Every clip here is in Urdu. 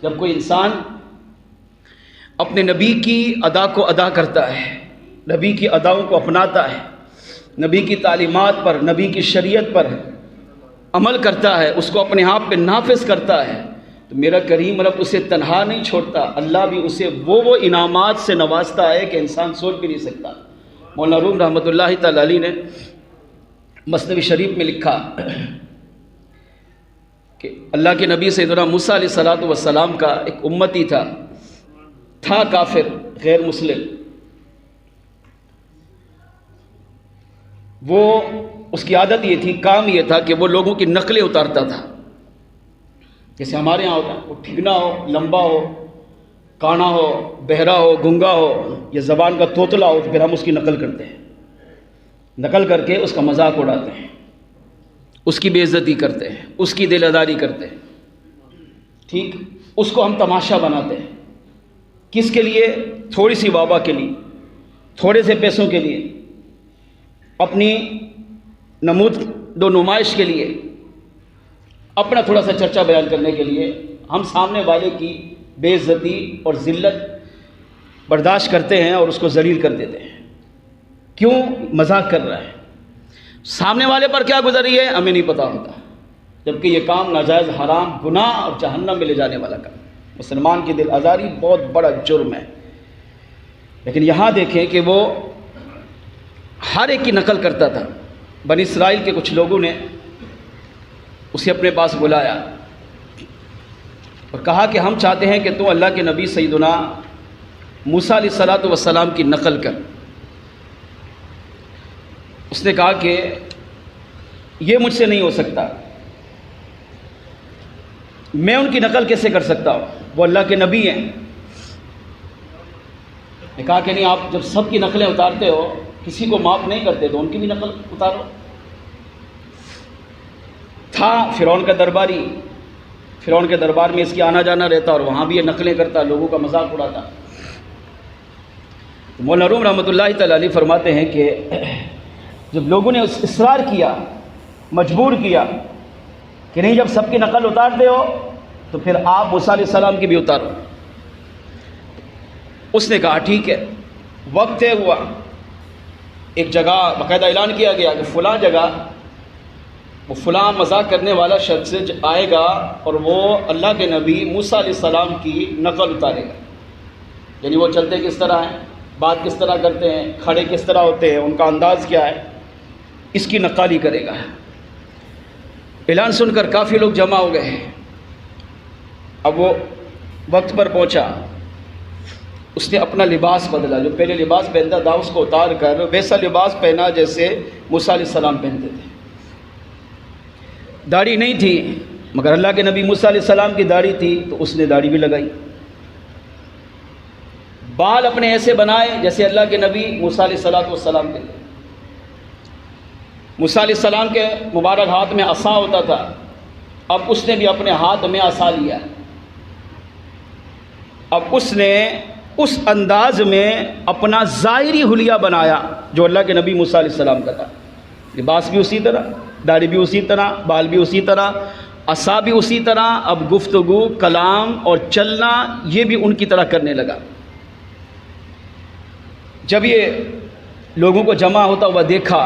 جب کوئی انسان اپنے نبی کی ادا کو ادا کرتا ہے، نبی کی اداؤں کو اپناتا ہے، نبی کی تعلیمات پر، نبی کی شریعت پر عمل کرتا ہے، اس کو اپنے آپ پہ نافذ کرتا ہے، تو میرا کریم رب اسے تنہا نہیں چھوڑتا، اللہ بھی اسے وہ انعامات سے نوازتا ہے کہ انسان سوچ بھی نہیں سکتا۔ مولانا روم رحمۃ اللہ تعالی علیہ نے مثنوی شریف میں لکھا کہ اللہ کے نبی سیدنا موسیٰ علیہ السلام کا ایک امتی تھا کافر، غیر مسلم، وہ اس کی عادت یہ تھی، کام یہ تھا کہ وہ لوگوں کی نقلیں اتارتا تھا، جیسے ہمارے ہاں ہوتا ہے، وہ ٹھگنا ہو، لمبا ہو، کانا ہو، بہرا ہو، گنگا ہو یا زبان کا توتلا ہو، تو پھر ہم اس کی نقل کرتے ہیں، نقل کر کے اس کا مذاق اڑاتے ہیں، اس کی بے عزتی کرتے ہیں، اس کی دل آزاری کرتے ہیں، ٹھیک، اس کو ہم تماشا بناتے ہیں، کس کے لیے؟ تھوڑی سی وابہ کے لیے، تھوڑے سے پیسوں کے لیے، اپنی نمود و نمائش کے لیے، اپنا تھوڑا سا چرچا بیان کرنے کے لیے ہم سامنے والے کی بے عزتی اور ذلت برداشت کرتے ہیں اور اس کو ذلیل کر دیتے ہیں۔ کیوں؟ مذاق کر رہا ہے، سامنے والے پر کیا گزر رہی ہے ہمیں نہیں پتہ ہوتا، جبکہ یہ کام ناجائز، حرام، گناہ اور جہنم میں لے جانے والا کام۔ مسلمان کی دل آزاری بہت بڑا جرم ہے، لیکن یہاں دیکھیں کہ وہ ہر ایک کی نقل کرتا تھا۔ بنی اسرائیل کے کچھ لوگوں نے اسے اپنے پاس بلایا اور کہا کہ ہم چاہتے ہیں کہ تو اللہ کے نبی سیدنا موسیٰ علیہ السلام کی نقل کر۔ اس نے کہا کہ یہ مجھ سے نہیں ہو سکتا، میں ان کی نقل کیسے کر سکتا ہوں، وہ اللہ کے نبی ہیں۔ نے کہا کہ نہیں، آپ جب سب کی نقلیں اتارتے ہو، کسی کو معاف نہیں کرتے، تو ان کی بھی نقل اتارو۔ تھا فرعون کا درباری، فرعون کے دربار میں اس کی آنا جانا رہتا اور وہاں بھی یہ نقلیں کرتا، لوگوں کا مذاق اڑاتا۔ مولانا روم رحمۃ اللہ تعالی علیہ فرماتے ہیں کہ جب لوگوں نے اصرار کیا، مجبور کیا کہ نہیں، جب سب کی نقل اتارتے ہو تو پھر آپ موسیٰ علیہ السلام کی بھی اتارو۔ اس نے کہا ٹھیک ہے۔ وقت طے ہوا، ایک جگہ باقاعدہ اعلان کیا گیا کہ فلاں جگہ وہ فلاں مذاق کرنے والا شخص آئے گا اور وہ اللہ کے نبی موسیٰ علیہ السلام کی نقل اتارے گا، یعنی وہ چلتے کس طرح ہیں، بات کس طرح کرتے ہیں، کھڑے کس طرح ہوتے ہیں، ان کا انداز کیا ہے، اس کی نقالی کرے گا۔ اعلان سن کر کافی لوگ جمع ہو گئے۔ اب وہ وقت پر پہنچا، اس نے اپنا لباس بدلا، جو پہلے لباس پہنتا تھا اس کو اتار کر ویسا لباس پہنا جیسے موسیٰ علیہ السلام پہنتے تھے۔ داڑھی نہیں تھی، مگر اللہ کے نبی موسیٰ علیہ السلام کی داڑھی تھی، تو اس نے داڑھی بھی لگائی۔ بال اپنے ایسے بنائے جیسے اللہ کے نبی موسیٰ علیہ السلام کے تھے۔ موسیٰ علیہ السلام کے مبارک ہاتھ میں عصا ہوتا تھا، اب اس نے بھی اپنے ہاتھ میں عصا لیا۔ اب اس نے اس انداز میں اپنا ظاہری حلیہ بنایا جو اللہ کے نبی موسیٰ علیہ السلام کا تھا، لباس بھی اسی طرح، داڑھی بھی اسی طرح، بال بھی اسی طرح، عصا بھی اسی طرح۔ اب گفتگو، کلام اور چلنا یہ بھی ان کی طرح کرنے لگا۔ جب یہ لوگوں کو جمع ہوتا ہوا دیکھا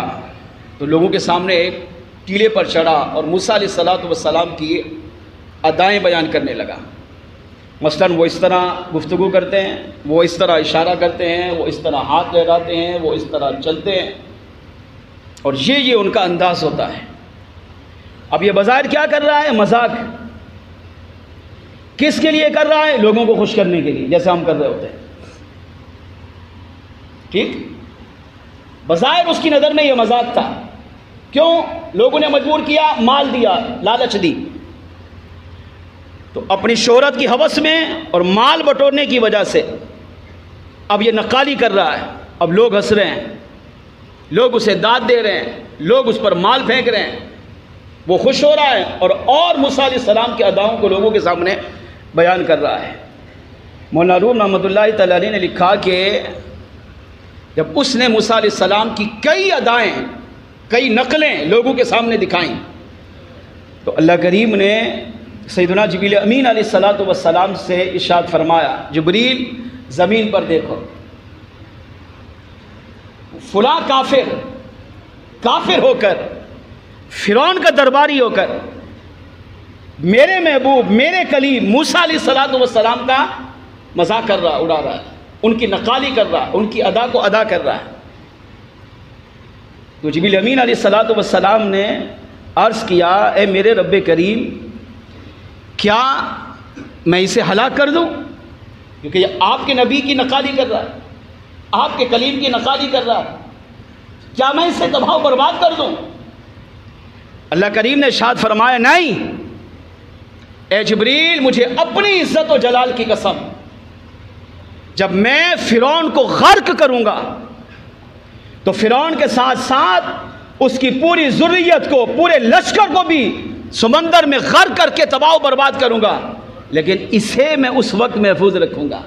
تو لوگوں کے سامنے ایک ٹیلے پر چڑھا اور موسیٰ علیہ السلام کی ادائیں بیان کرنے لگا۔ مثلاً وہ اس طرح گفتگو کرتے ہیں، وہ اس طرح اشارہ کرتے ہیں، وہ اس طرح ہاتھ لہراتے ہیں، وہ اس طرح چلتے ہیں، اور یہ ان کا انداز ہوتا ہے۔ اب یہ بظاہر کیا کر رہا ہے؟ مذاق۔ کس کے لیے کر رہا ہے؟ لوگوں کو خوش کرنے کے لیے، جیسے ہم کر رہے ہوتے ہیں، ٹھیک؟ بظاہر اس کی نظر میں یہ مذاق تھا۔ کیوں؟ لوگوں نے مجبور کیا، مال دیا، لالچ دی، تو اپنی شہرت کی ہوس میں اور مال بٹورنے کی وجہ سے اب یہ نقالی کر رہا ہے۔ اب لوگ ہنس رہے ہیں، لوگ اسے داد دے رہے ہیں، لوگ اس پر مال پھینک رہے ہیں، وہ خوش ہو رہا ہے اور موسیٰ علیہ السلام کی اداؤں کو لوگوں کے سامنے بیان کر رہا ہے۔ مولانا روم رحمۃ اللہ تعالی علیہ نے لکھا کہ جب اس نے موسیٰ علیہ السلام کی کئی ادائیں، کئی نقلیں لوگوں کے سامنے دکھائیں تو اللہ کریم نے سیدنا جبریل امین علیہ الصلوۃ والسلام سے ارشاد فرمایا، جبریل زمین پر دیکھو، فلاں کافر ہو کر، فرعون کا درباری ہو کر میرے محبوب، میرے کلیم موسیٰ علیہ الصلوۃ والسلام کا مذاق کر رہا، اڑا رہا ہے، ان کی نقالی کر رہا ہے، ان کی ادا کو ادا کر رہا ہے۔ تو جبریل امین علیہ الصلوۃ والسلام نے عرض کیا، اے میرے رب کریم، کیا میں اسے ہلاک کر دوں؟ کیونکہ یہ آپ کے نبی کی نقالی کر رہا ہے، آپ کے کلیم کی نقالی کر رہا ہے، کیا میں اسے تباہ و برباد کر دوں؟ اللہ کریم نے ارشاد فرمایا، نہیں اے جبریل، مجھے اپنی عزت و جلال کی قسم، جب میں فرعون کو غرق کروں گا تو فرعون کے ساتھ ساتھ اس کی پوری ذریت کو، پورے لشکر کو بھی سمندر میں غرق کر کے تباہ و برباد کروں گا، لیکن اسے میں اس وقت محفوظ رکھوں گا،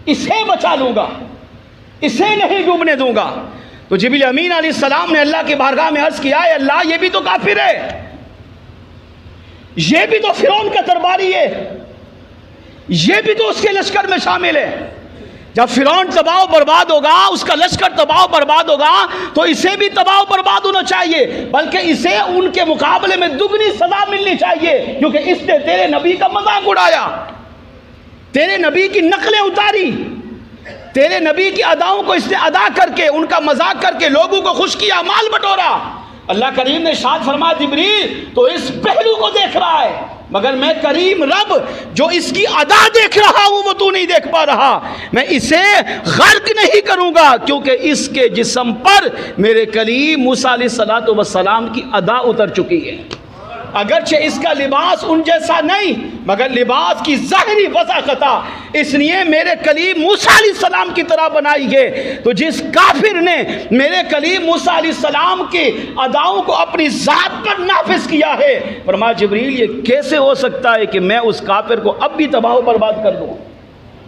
اسے بچا لوں گا، اسے نہیں ڈوبنے دوں گا۔ تو جبریل امین علیہ السلام نے اللہ کی بارگاہ میں عرض کیا، اے اللہ، یہ بھی تو کافر ہے، یہ بھی تو فرعون کا درباری ہے، یہ بھی تو اس کے لشکر میں شامل ہے۔ جب فرعون تباہ و برباد ہوگا، اس کا لشکر تباہ و برباد ہوگا، تو اسے بھی تباہ و برباد ہونا چاہیے، بلکہ اسے ان کے مقابلے میں دگنی سزا ملنی چاہیے، کیونکہ اس نے تیرے نبی کا مذاق اڑایا، تیرے نبی کی نقلیں اتاری، تیرے نبی کی اداؤں کو اس نے ادا کر کے، ان کا مذاق کر کے لوگوں کو خوش کیا، مال بٹورا۔ اللہ کریم نے ارشاد فرمایا، جبریل تو اس پہلو کو دیکھ رہا ہے، مگر میں کریم رب جو اس کی ادا دیکھ رہا ہوں وہ تو نہیں دیکھ پا رہا، میں اسے غرق نہیں کروں گا، کیونکہ اس کے جسم پر میرے کلیم موسیٰ علیہ السلام کی ادا اتر چکی ہے۔ اگرچہ اس کا لباس ان جیسا نہیں، مگر لباس کی ظاہری وضاحت، اس لیے میرے کلیم موسیٰ علیہ السلام کی طرح بنائی ہے۔ تو جس کافر نے میرے کلیم موسیٰ علیہ السلام کی اداؤں کو اپنی ذات پر نافذ کیا ہے، فرمایا جبریل یہ کیسے ہو سکتا ہے کہ میں اس کافر کو اب بھی تباہ و برباد کر دوں؟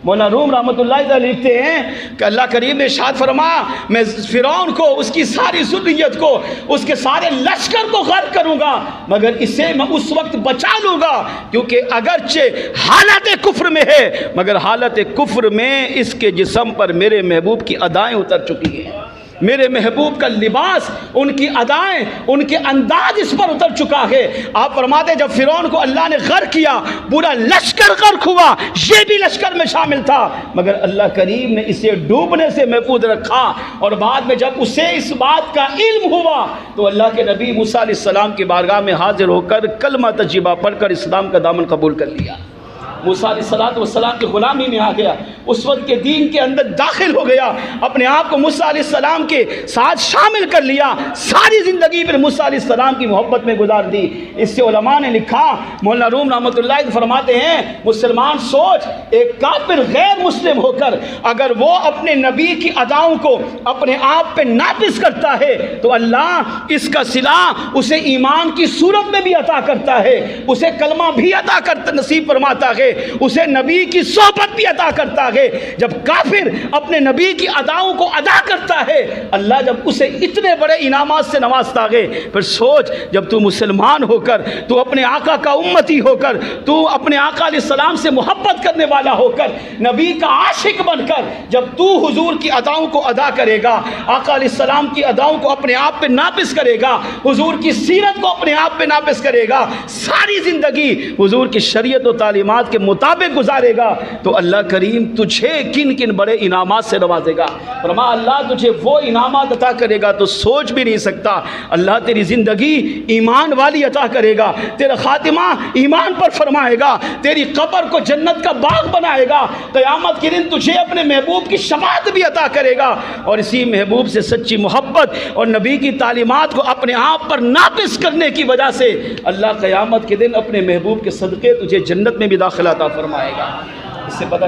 مولانا روم رحمۃ اللہ علیہ لکھتے ہیں کہ اللہ کریم نے ارشاد فرمایا، میں فرعون کو، اس کی ساری ذریت کو، اس کے سارے لشکر کو غرق کروں گا، مگر اسے میں اس وقت بچا لوں گا، کیونکہ اگرچہ حالت کفر میں ہے، مگر حالت کفر میں اس کے جسم پر میرے محبوب کی ادائیں اتر چکی ہیں، میرے محبوب کا لباس، ان کی ادائیں، ان کے انداز اس پر اتر چکا ہے۔ آپ فرماتے ہیں جب فرعون کو اللہ نے غرق کیا، پورا لشکر غرق ہوا، یہ بھی لشکر میں شامل تھا، مگر اللہ کریم نے اسے ڈوبنے سے محفوظ رکھا، اور بعد میں جب اسے اس بات کا علم ہوا تو اللہ کے نبی موسیٰ علیہ السلام کی بارگاہ میں حاضر ہو کر کلمہ طیبہ پڑھ کر اسلام کا دامن قبول کر لیا، موسیٰ علیہ السلام کی غلامی میں آ گیا، اس وقت کے دین کے اندر داخل ہو گیا، اپنے آپ کو موسیٰ علیہ السلام کے ساتھ شامل کر لیا، ساری زندگی پھر موسیٰ علیہ السلام کی محبت میں گزار دی۔ اس سے علماء نے لکھا، مولانا روم رحمۃ اللہ فرماتے ہیں، مسلمان سوچ، ایک کافر غیر مسلم ہو کر اگر وہ اپنے نبی کی اداؤں کو اپنے آپ پہ نافذ کرتا ہے تو اللہ اس کا صلہ اسے ایمان کی صورت میں بھی عطا کرتا ہے، اسے کلمہ بھی عطا کرتا، نصیب فرماتا ہے، اسے نبی کی صحبت بھی عطا کرتا ہے۔ جب کافر اپنے نبی کی اداؤں کو ادا کرتا ہے، اللہ جب اسے اتنے بڑے انعامات سے نوازتا ہے، پھر سوچ جب تو مسلمان ہو کر، تو اپنے آقا کا امتی ہو کر، تو اپنے آقا علیہ السلام سے محبت کرنے والا ہو کر، نبی کا عاشق بن کر جب تو حضور کی اداؤں کو ادا کرے گا، آقا علیہ السلام کی اداؤں کو اپنے آپ پہ نافذ کرے گا، حضور کی سیرت کو اپنے آپ پہ نافذ کرے گا، ساری زندگی حضور کی شریعت و تعلیمات کے مطابق گزارے گا، تو اللہ کریم تجھے کن کن بڑے انعامات سے نوازے گا۔ فرمایا اللہ تجھے وہ انعامات عطا کرے گا تو سوچ بھی نہیں سکتا۔ اللہ تیری زندگی ایمان والی عطا کرے گا، تیرا خاتمہ ایمان پر فرمائے گا، تیری قبر کو جنت کا باغ بنائے گا، قیامت کے دن تجھے اپنے محبوب کی شفاعت بھی عطا کرے گا، اور اسی محبوب سے سچی محبت اور نبی کی تعلیمات کو اپنے آپ پر نافذ کرنے کی وجہ سے اللہ قیامت کے دن اپنے محبوب کے صدقے تجھے جنت میں بھی داخلہ عطا فرمائے گا۔ اس سے پتہ